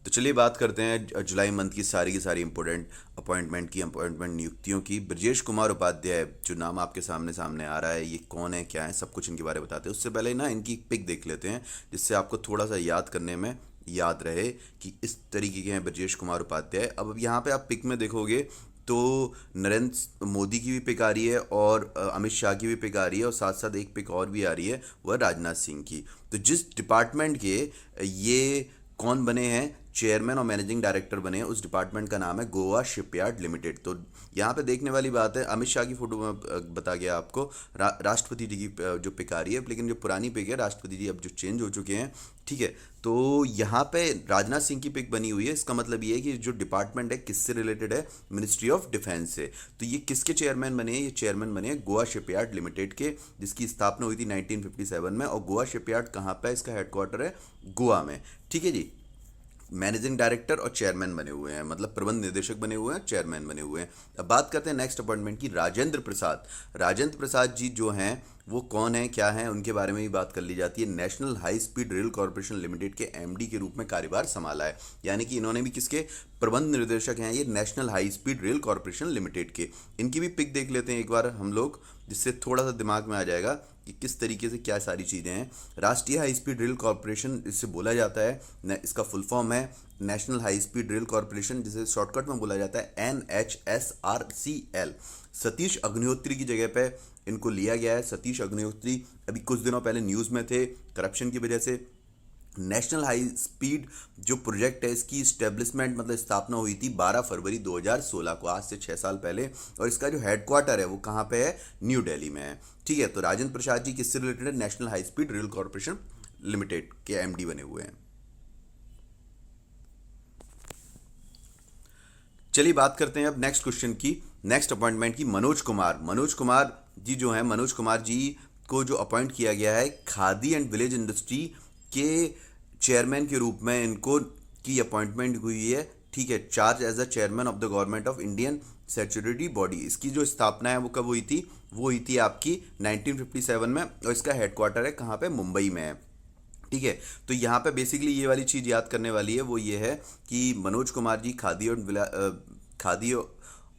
तो चलिए बात करते हैं जुलाई मंथ की सारी इंपॉर्टेंट अपॉइंटमेंट नियुक्तियों की। ब्रजेश कुमार उपाध्याय जो नाम आपके सामने सामने आ रहा है, ये कौन है, क्या है, सब कुछ इनके बारे में बताते हैं। उससे पहले ना इनकी एक पिक देख लेते हैं, जिससे आपको थोड़ा सा याद करने में याद रहे कि इस तरीके के हैं ब्रजेश कुमार उपाध्याय। अब यहाँ पे आप पिक में देखोगे तो नरेंद्र मोदी की भी पिक आ रही है और अमित शाह की भी पिक आ रही है, और साथ साथ एक पिक और भी आ रही है, वह राजनाथ सिंह की। तो जिस डिपार्टमेंट के ये कौन बने हैं, चेयरमैन और मैनेजिंग डायरेक्टर बने हैं, उस डिपार्टमेंट का नाम है गोवा शिपयार्ड लिमिटेड। तो यहाँ पे देखने वाली बात है, अमित शाह की फोटो में बता गया आपको, राष्ट्रपति जी की जो पिक आ रही है, लेकिन जो पुरानी पिक है राष्ट्रपति जी अब जो चेंज हो चुके हैं, ठीक है। तो यहाँ पे राजनाथ सिंह की पिक बनी हुई है। इसका मतलब ये है कि जो डिपार्टमेंट है किससे रिलेटेड है, मिनिस्ट्री ऑफ डिफेंस से। तो ये किसके चेयरमैन बने हैं, ये चेयरमैन बने हैं गोवा शिपयार्ड लिमिटेड के, जिसकी स्थापना हुई थी 1957 में। और गोवा शिपयार्ड कहाँ पे है, इसका हेडक्वार्टर है गोवा में, ठीक है जी। मैनेजिंग डायरेक्टर और चेयरमैन बने हुए हैं, मतलब प्रबंध निदेशक बने हुए हैं, चेयरमैन बने हुए हैं। अब बात करते हैं नेक्स्ट अपॉइंटमेंट की, राजेंद्र प्रसाद। राजेंद्र प्रसाद जी जो हैं वो कौन है, क्या है, उनके बारे में भी बात कर ली जाती है। National high speed rail corporation limited के एमडी के रूप में कार्यभार संभाला है, यानी कि इन्होंने भी किसके प्रबंध निर्देशक हैं, ये national high speed rail corporation limited के। इनकी भी पिक देख लेते हैं एक बार हम लोग, जिससे थोड़ा सा दिमाग में आ जाएगा कि किस तरीके से क्या सारी चीज़ें हैं। राष्ट्रीय हाई स्पीड रेल कॉरपोरेशन इससे बोला जाता है, इसका फुल फॉर्म है national high speed rail corporation, जिसे शॉर्टकट में बोला जाता है NHSRCL। सतीश अग्निहोत्री की जगह पे इनको लिया गया है। सतीश अग्निहोत्री अभी कुछ दिनों पहले न्यूज़ में थे करप्शन की वजह से। नेशनल हाई स्पीड जो प्रोजेक्ट है, इसकी स्टेब्लिशमेंट मतलब स्थापना हुई थी 12 फरवरी 2016 को, आज से 6 साल पहले। और इसका जो हेडक्वार्टर है वो कहाँ पे है, न्यू दिल्ली में है, ठीक है। तो राजेंद्र प्रसाद जी किससे रिलेटेड है, national high speed rail corporation limited के एमडी बने हुए हैं। चलिए बात करते हैं अब नेक्स्ट क्वेश्चन की, नेक्स्ट अपॉइंटमेंट की। मनोज कुमार, मनोज कुमार जी जो हैं, मनोज कुमार जी को जो अपॉइंट किया गया है खादी एंड विलेज इंडस्ट्री के चेयरमैन के रूप में, इनको की अपॉइंटमेंट हुई है, ठीक है। Charge as a chairman of the government of Indian statutory body. इसकी जो स्थापना है वो कब हुई थी, वो हुई थी आपकी 1957 में, और इसका हेडक्वार्टर है कहाँ पे, मुंबई में है, ठीक है। तो यहाँ पे बेसिकली ये वाली चीज़ याद करने वाली है, वो ये है कि मनोज कुमार जी खादी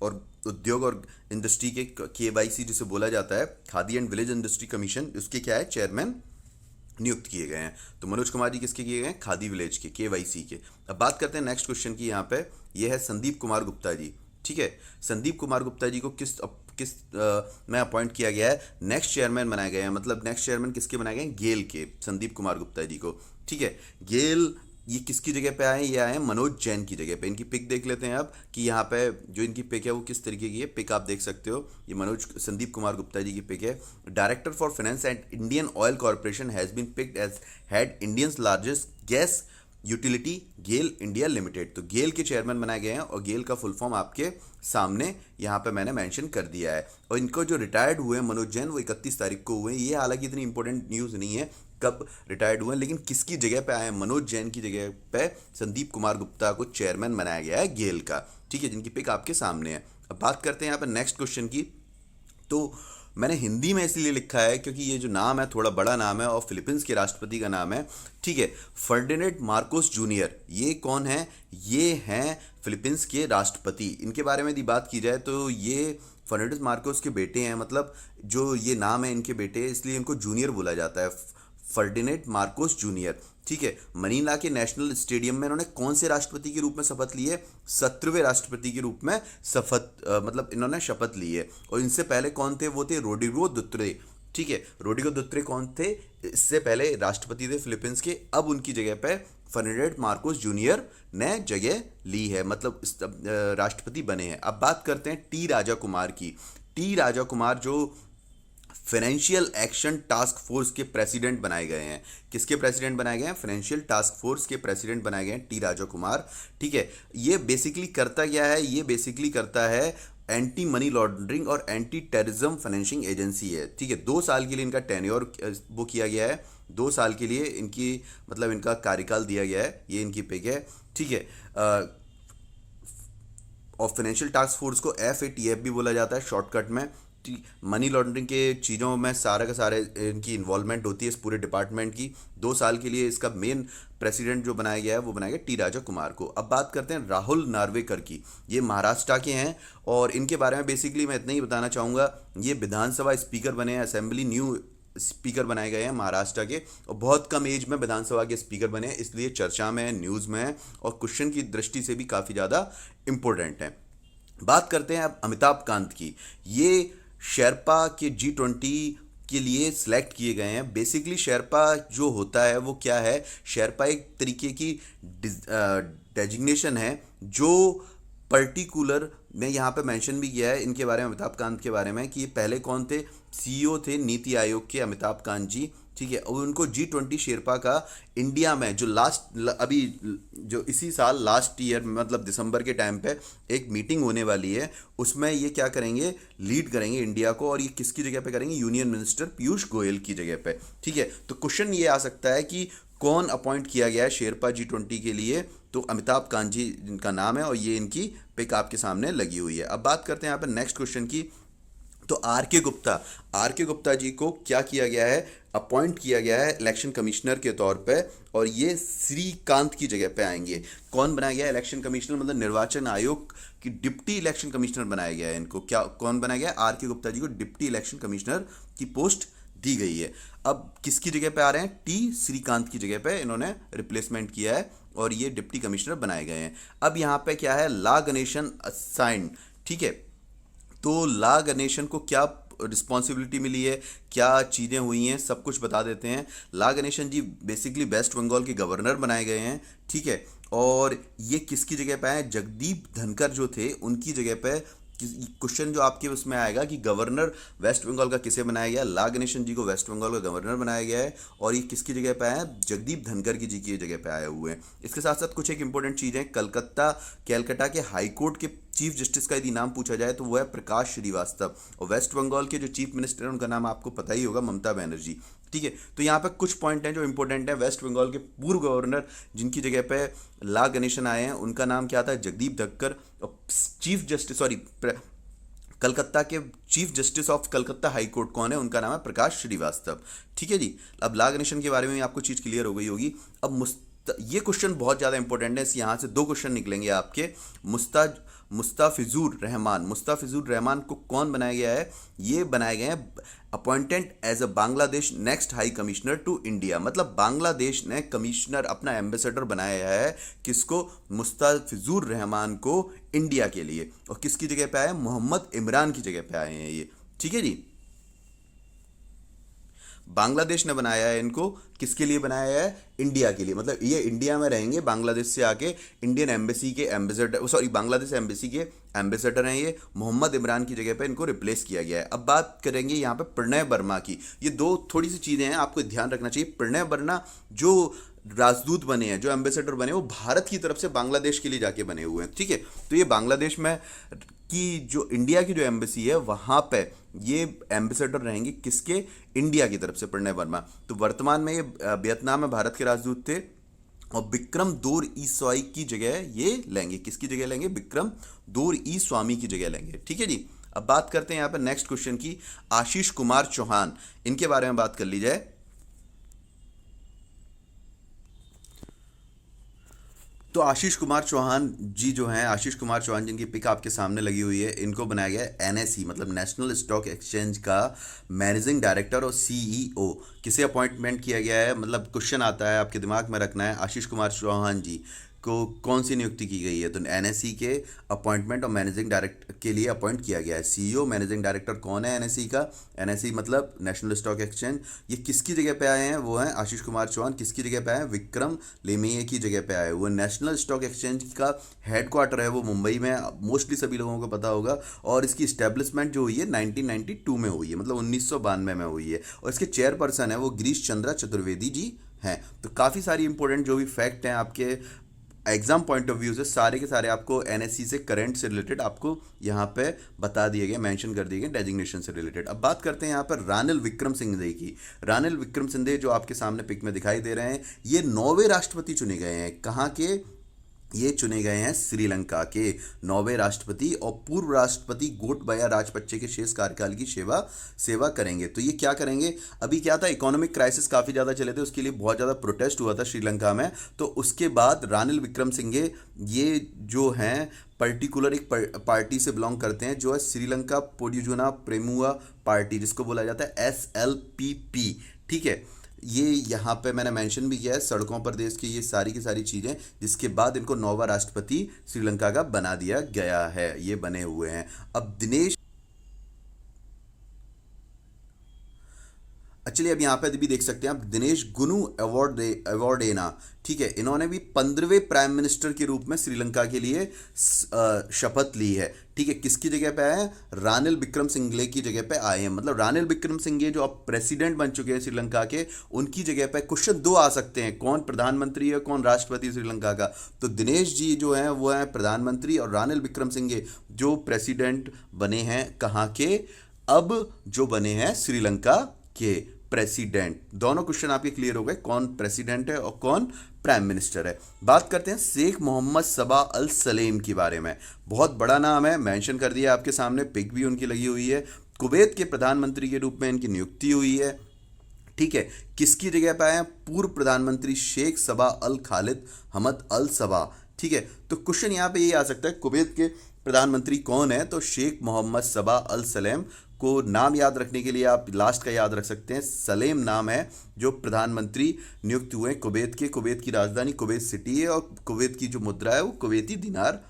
और उद्योग और इंडस्ट्री के KYC जिसे बोला जाता है, khadi and village industry commission, उसके क्या है, चेयरमैन नियुक्त किए गए हैं। तो मनोज कुमार जी किसके किए गए हैं, खादी विलेज के KYC के। अब बात करते हैं नेक्स्ट क्वेश्चन की, यहाँ पे ये है संदीप कुमार गुप्ता जी, ठीक है। संदीप कुमार गुप्ता जी को किस में अपॉइंट किया गया है, नेक्स्ट चेयरमैन बनाए गए हैं, मतलब नेक्स्ट चेयरमैन किसके बनाए गए हैं, गेल के, संदीप कुमार गुप्ता जी को, ठीक है। गेल ये किसकी जगह पे आए, ये आए हैं मनोज जैन की जगह पे। इनकी पिक देख लेते हैं अब कि यहाँ पे जो इनकी पिक है वो किस तरीके की है। पिक आप देख सकते हो, ये संदीप कुमार गुप्ता जी की पिक है। Director for finance and Indian Oil Corporation has been picked as head Indians largest gas utility GAIL India Limited. तो गेल के चेयरमैन बनाए गए हैं, और गेल का फुल फॉर्म आपके सामने यहाँ पे मैंने मेंशन कर दिया है। और इनको जो रिटायर्ड हुए हैं मनोज जैन, वो 31 तारीख को हुए हैं। ये हालांकि इतनी इंपॉर्टेंट न्यूज़ नहीं है कब रिटायर्ड हुए हैं, लेकिन किसकी जगह पे आए हैं, मनोज जैन की जगह पे संदीप कुमार गुप्ता को चेयरमैन बनाया गया है गेल का, ठीक है, जिनकी पिक आपके सामने है। अब बात करते हैं यहाँ पे नेक्स्ट क्वेश्चन की। तो मैंने हिंदी में इसलिए लिखा है क्योंकि ये जो नाम है थोड़ा बड़ा नाम है, और फिलीपींस के राष्ट्रपति का नाम है, ठीक है, फर्डिनेंड मार्कोस जूनियर। ये कौन है, ये हैं फिलीपींस के राष्ट्रपति। इनके बारे में यदि बात की जाए तो ये फर्डिनेंड मार्कोस के बेटे हैं, मतलब जो ये नाम है इनके बेटे, इसलिए इनको जूनियर बोला जाता है, फर्डिनेंड मार्कोस जूनियर, ठीक है। मनीला के नेशनल स्टेडियम में इन्होंने कौन से राष्ट्रपति के रूप में शपथ ली है, 17वें राष्ट्रपति के रूप में मतलब इन्होंने शपथ ली है। और इनसे पहले कौन थे, वो थे रोड्रिगो दुत्रे, ठीक है। रोड्रिगो दुत्रे कौन थे, इससे पहले राष्ट्रपति थे फिलीपींस के। अब उनकी जगह पे फर्डिनेंड मार्कोस जूनियर ने जगह ली है, मतलब राष्ट्रपति बने हैं। अब बात करते हैं टी राजा कुमार की। टी राजा कुमार जो फाइनेंशियल एक्शन टास्क फोर्स के प्रेसिडेंट बनाए गए हैं, किसके प्रेसिडेंट बनाए गए हैं, फाइनेंशियल टास्क फोर्स के प्रेसिडेंट बनाए गए हैं टी राजा कुमार, ठीक है। ये बेसिकली करता क्या है, ये बेसिकली करता है एंटी मनी लॉन्ड्रिंग और एंटी टेररिज्म फाइनेंसिंग एजेंसी है, ठीक है। 2 साल के लिए इनका टेन्योर वो किया गया है, 2 साल के लिए इनकी मतलब इनका कार्यकाल दिया गया है, ये इनकी पिक है, ठीक है। और फाइनेंशियल टास्क फोर्स को FATF भी बोला जाता है शॉर्टकट में, मनी लॉन्ड्रिंग के चीज़ों में सारा का सारे इनकी इन्वॉल्वमेंट होती है इस पूरे डिपार्टमेंट की। 2 साल के लिए इसका मेन प्रेसिडेंट जो बनाया गया है वो बनाया गया टी राजा कुमार को। अब बात करते हैं राहुल नार्वेकर की। ये महाराष्ट्र के हैं और इनके बारे में बेसिकली मैं इतना ही बताना चाहूँगा, ये विधानसभा स्पीकर बने हैं, असेंबली न्यू स्पीकर बनाए गए हैं महाराष्ट्र के, और बहुत कम एज में विधानसभा के स्पीकर बने हैं, इसलिए चर्चा में है, न्यूज़ में है और क्वेश्चन की दृष्टि से भी काफ़ी ज़्यादा इम्पोर्टेंट है। बात करते हैं अब अमिताभ कांत की। ये शेरपा के G20 के लिए सिलेक्ट किए गए हैं। बेसिकली शेरपा जो होता है वो क्या है, शेरपा एक तरीके की डेजिग्नेशन है जो पर्टिकुलर, मैं यहाँ पे मेंशन भी किया है इनके बारे में, अमिताभ कांत के बारे में, कि ये पहले कौन थे, सीईओ थे नीति आयोग के अमिताभ कांत जी, ठीक है। और उनको G20 शेरपा का इंडिया में जो अभी जो इसी साल लास्ट ईयर मतलब दिसंबर के टाइम पे एक मीटिंग होने वाली है, उसमें ये क्या करेंगे, लीड करेंगे इंडिया को, और ये किसकी जगह पे करेंगे, यूनियन मिनिस्टर पीयूष गोयल की जगह पे, ठीक है। तो क्वेश्चन ये आ सकता है कि कौन अपॉइंट किया गया है शेरपा G20 के लिए, तो अमिताभ कांत जी जिनका नाम है और ये इनकी पिक आपके सामने लगी हुई है। अब बात करते हैं यहाँ पर नेक्स्ट क्वेश्चन की। तो आर के गुप्ता जी को क्या किया गया है, अपॉइंट किया गया है इलेक्शन कमिश्नर के तौर पे, और ये श्रीकांत की जगह पे आएंगे। कौन बनाया गया है इलेक्शन कमिश्नर, मतलब निर्वाचन आयोग की डिप्टी इलेक्शन कमिश्नर बनाया गया है इनको। क्या कौन बनाया गया है, आर के गुप्ता जी को डिप्टी इलेक्शन कमिश्नर की पोस्ट दी गई है। अब किसकी जगह पे आ रहे हैं, टी श्रीकांत की जगह पे इन्होंने रिप्लेसमेंट किया है और ये डिप्टी कमिश्नर बनाए गए हैं। अब यहाँ पे क्या है, ला गणेशन असाइंड, ठीक है। तो ला गणेशन को क्या रिस्पॉन्सिबिलिटी मिली है, क्या चीज़ें हुई हैं, सब कुछ बता देते हैं। ला गणेशन जी बेसिकली वेस्ट बंगाल के गवर्नर बनाए गए हैं, ठीक है। और ये किसकी जगह पे आए, जगदीप धनखड़ जो थे उनकी जगह पे। क्वेश्चन जो आपके उसमें आएगा कि गवर्नर वेस्ट बंगाल का किसे बनाया गया, ला गणेशन जी को वेस्ट बंगाल का गवर्नर बनाया गया है, और ये किसकी जगह पे आए हैं, जगदीप धनखड़ की जी की जगह पे आए हुए हैं। इसके साथ साथ कुछ एक इंपॉर्टेंट चीज़ें, कैलकाटा के हाई कोर्ट के चीफ जस्टिस का यदि नाम पूछा जाए तो वो है प्रकाश श्रीवास्तव, और वेस्ट बंगाल के जो चीफ मिनिस्टर हैं उनका नाम आपको पता ही होगा, ममता बनर्जी, ठीक है। तो यहाँ पे कुछ पॉइंट हैं जो इंपॉर्टेंट है। वेस्ट बंगाल के पूर्व गवर्नर जिनकी जगह पे ला गणेशन आए हैं उनका नाम क्या था, जगदीप धनखड़। और चीफ जस्टिस कलकत्ता के chief justice of Calcutta high court कौन है, उनका नाम है प्रकाश श्रीवास्तव, ठीक है जी। अब ला गणेशन के बारे में आपको चीज़ क्लियर हो गई होगी। अब ये क्वेश्चन बहुत ज़्यादा इंपॉर्टेंट है, यहाँ से 2 क्वेश्चन निकलेंगे आपके। मुस्ताफिजुर रहमान को कौन बनाया गया है, ये बनाए गए हैं appointed as a Bangladesh next high commissioner to India, मतलब बांग्लादेश ने कमिश्नर अपना एम्बेसडर बनाया है किसको, मुस्ताफिजुर रहमान को इंडिया के लिए। और किसकी जगह पे आए, मोहम्मद इमरान की जगह पे आए हैं ये, ठीक है जी। बांग्लादेश ने बनाया है इनको, किसके लिए बनाया है, इंडिया के लिए, मतलब ये इंडिया में रहेंगे, बांग्लादेश से आके इंडियन एम्बेसी के एम्बेसडर, बांग्लादेश एम्बेसी के एम्बेसडर हैं ये। मोहम्मद इमरान की जगह पे इनको रिप्लेस किया गया है। अब बात करेंगे यहाँ पे प्रणय वर्मा की। ये 2 थोड़ी सी चीज़ें हैं आपको ध्यान रखना चाहिए। प्रणय वर्मा जो राजदूत बने हैं, जो एम्बेसडर बने, वो भारत की तरफ से बांग्लादेश के लिए जाके बने हुए हैं, ठीक है। तो ये बांग्लादेश में की जो इंडिया की जो एम्बेसी है वहाँ पे ये एम्बेसडर रहेंगे किसके, इंडिया की तरफ से, प्रणय वर्मा। तो वर्तमान में ये वियतनाम में भारत के राजदूत थे, और विक्रम दोर ई स्वामी की जगह ये लेंगे, किसकी जगह लेंगे, विक्रम दोर ई स्वामी की जगह लेंगे, ठीक है जी। अब बात करते हैं यहाँ पर नेक्स्ट क्वेश्चन की, आशीष कुमार चौहान, इनके बारे में बात कर ली जाए। तो आशीष कुमार चौहान जी जो हैं, आशीष कुमार चौहान जिनकी पिक आपके सामने लगी हुई है, इनको बनाया गया है एनएसई मतलब नेशनल स्टॉक एक्सचेंज का मैनेजिंग डायरेक्टर और सीईओ। किसे अपॉइंटमेंट किया गया है, मतलब क्वेश्चन आता है आपके दिमाग में रखना है, आशीष कुमार चौहान जी को कौन सी नियुक्ति की गई है, तो एनएसई के अपॉइंटमेंट और मैनेजिंग डायरेक्टर के लिए अपॉइंट किया गया है। सीईओ मैनेजिंग डायरेक्टर कौन है एनएसई का, एनएसई मतलब नेशनल स्टॉक एक्सचेंज। ये किसकी जगह पे आए हैं, वो हैं आशीष कुमार चौहान। किसकी जगह पे आए हैं, विक्रम लेमेये की जगह पे आए हुए। नेशनल स्टॉक एक्सचेंज का हेडक्वार्टर है वो मुंबई में, मोस्टली सभी लोगों को पता होगा, और इसकी इस्टेब्लिशमेंट जो हुई है 1992 में हुई है, मतलब 1992 में हुई है, और इसके चेयरपर्सन है वो गिरीश चंद्रा चतुर्वेदी जी हैं। तो काफ़ी सारी इंपॉर्टेंट जो भी फैक्ट हैं आपके एग्जाम पॉइंट ऑफ व्यू से, सारे के सारे आपको एनएससी से, करंट से रिलेटेड आपको यहाँ पे बता दिए गए, मेंशन कर दिए गए डेजिग्नेशन से रिलेटेड। अब बात करते हैं यहाँ पर रानिल विक्रम सिंघे की। रानिल विक्रम सिंघे जो आपके सामने पिक में दिखाई दे रहे हैं, ये 9वें राष्ट्रपति चुने गए हैं, कहाँ के, ये चुने गए हैं श्रीलंका के 9वें राष्ट्रपति और पूर्व राष्ट्रपति गोटबाया राजपक्षे के शेष कार्यकाल की सेवा सेवा करेंगे। तो ये क्या करेंगे, अभी क्या था, इकोनॉमिक क्राइसिस काफ़ी ज़्यादा चले थे, उसके लिए बहुत ज़्यादा प्रोटेस्ट हुआ था श्रीलंका में। तो उसके बाद रानिल विक्रमसिंघे ये जो हैं पर्टिकुलर एक पार्टी से बिलोंग करते हैं, जो है श्रीलंका पोड्यूजुना प्रेमुआ पार्टी, जिसको बोला जाता है SLPP। ठीक है, ये यहाँ पे मैंने मेंशन भी किया है, सड़कों पर देश की ये सारी की सारी चीज़ें, जिसके बाद इनको 9वां राष्ट्रपति श्रीलंका का बना दिया गया है, ये बने हुए हैं। अब दिनेश, चलिए अब यहाँ पे भी देख सकते हैं आप, दिनेश गुनु अवार्डेना, ठीक है, इन्होंने भी 15वें प्राइम मिनिस्टर के रूप में श्रीलंका के लिए शपथ ली है। ठीक है, किसकी जगह पे आए हैं, रानिल विक्रमसिंघे की जगह पे आए हैं। मतलब रानिल विक्रमसिंघे जो अब प्रेसिडेंट बन चुके हैं श्रीलंका के, उनकी जगह पे क्वेश्चन दो आ सकते हैं, कौन प्रधानमंत्री है, कौन राष्ट्रपति श्रीलंका का। तो दिनेश जी जो हैं वो हैं प्रधानमंत्री, और रानिल विक्रमसिंघे जो प्रेसिडेंट बने हैं कहाँ के, अब जो बने हैं श्रीलंका के प्रेसिडेंट। दोनों क्वेश्चन आपके क्लियर हो गए, कौन प्रेसिडेंट है और कौन प्राइम मिनिस्टर है। बात करते हैं शेख मोहम्मद सबा अल सलेम के बारे में। बहुत बड़ा नाम है, मेंशन कर दिया आपके सामने, पिक भी उनकी लगी हुई है। कुवैत के प्रधानमंत्री के रूप में इनकी नियुक्ति हुई है। ठीक है, किसकी जगह पे आए हैं, पूर्व प्रधानमंत्री शेख सबा अल खालिद हमद अल सबा। ठीक है, तो क्वेश्चन यहाँ पे ये आ सकता है, कुवैत के प्रधानमंत्री कौन है, तो शेख मोहम्मद सबा अल सलेम को नाम याद रखने के लिए आप लास्ट का याद रख सकते हैं, सलेम नाम है जो प्रधानमंत्री नियुक्त हुए कुवैत के। कुवैत की राजधानी कुवैत सिटी है, और कुवैत की जो मुद्रा है वो कुवैती दिनार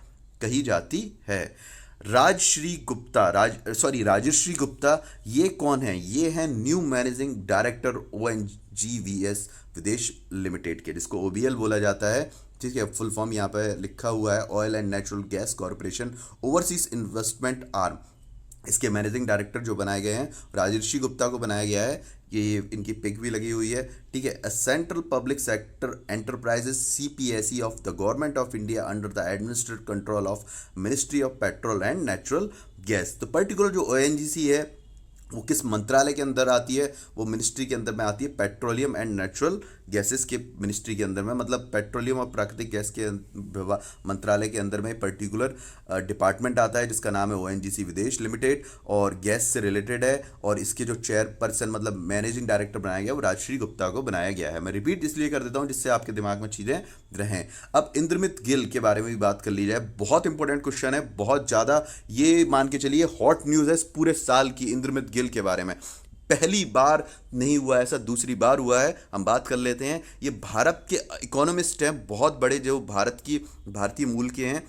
कही जाती है। राजश्री गुप्ता ये कौन है, ये हैं न्यू मैनेजिंग डायरेक्टर ONGVS विदेश लिमिटेड के, जिसको OBL बोला जाता है। ठीक है, फुल फॉर्म यहाँ पे लिखा हुआ है, oil and natural gas corporation overseas investment arm. इसके मैनेजिंग डायरेक्टर जो बनाए गए हैं, राजर्षि गुप्ता को बनाया गया है। ये इनकी पिक भी लगी हुई है। ठीक है, a central public sector enterprises CPSE of the government of India under the administrative control of ministry of petrol and natural gas. तो पर्टिकुलर जो ONGC है वो किस मंत्रालय के अंदर आती है, वो मिनिस्ट्री के अंदर में आती है, पेट्रोलियम एंड नेचुरल गैसेस के मिनिस्ट्री के अंदर में। मतलब पेट्रोलियम और प्राकृतिक गैस के मंत्रालय के अंदर में पर्टिकुलर डिपार्टमेंट आता है जिसका नाम है ONGC विदेश लिमिटेड, और गैस से रिलेटेड है। और इसके जो चेयरपर्सन मतलब मैनेजिंग डायरेक्टर बनाया गया वो राजश्री गुप्ता को बनाया गया है। मैं रिपीट इसलिए कर देता हूँ जिससे आपके दिमाग में चीज़ें रहें। अब इंद्रमित गिल के बारे में भी बात कर ली जाए, बहुत इंपॉर्टेंट क्वेश्चन है, बहुत ज़्यादा ये मान के चलिए हॉट न्यूज़ है इस पूरे साल की, इंद्रमित गिल के बारे में। पहली बार नहीं हुआ ऐसा, दूसरी बार हुआ है, हम बात कर लेते हैं। ये भारत के इकोनॉमिस्ट हैं, बहुत बड़े, जो भारतीय मूल के हैं।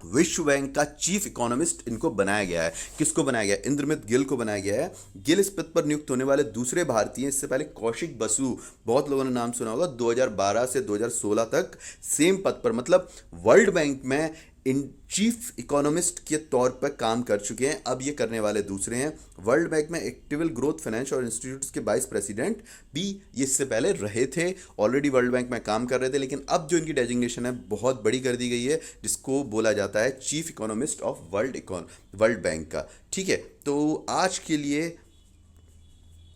विश्व बैंक का चीफ इकोनॉमिस्ट इनको बनाया गया है। किसको बनाया गया है, इंद्रमित गिल को बनाया गया है। गिल इस पद पर नियुक्त होने वाले दूसरे भारतीय, इससे पहले कौशिक बसु, बहुत लोगों ने नाम सुना होगा, 2012 से 2016 तक सेम पद पर, मतलब वर्ल्ड बैंक में इन चीफ इकोनॉमिस्ट के तौर पर काम कर चुके हैं। अब ये करने वाले दूसरे हैं। वर्ल्ड बैंक में एक्टिवल ग्रोथ फाइनेंस और इंस्टीट्यूट्स के वाइस प्रेसिडेंट भी ये इससे पहले रहे थे, ऑलरेडी वर्ल्ड बैंक में काम कर रहे थे, लेकिन अब जो इनकी डेजिग्नेशन है बहुत बड़ी कर दी गई है, जिसको बोला जाता है chief economist of world bank का। ठीक है, तो आज के लिए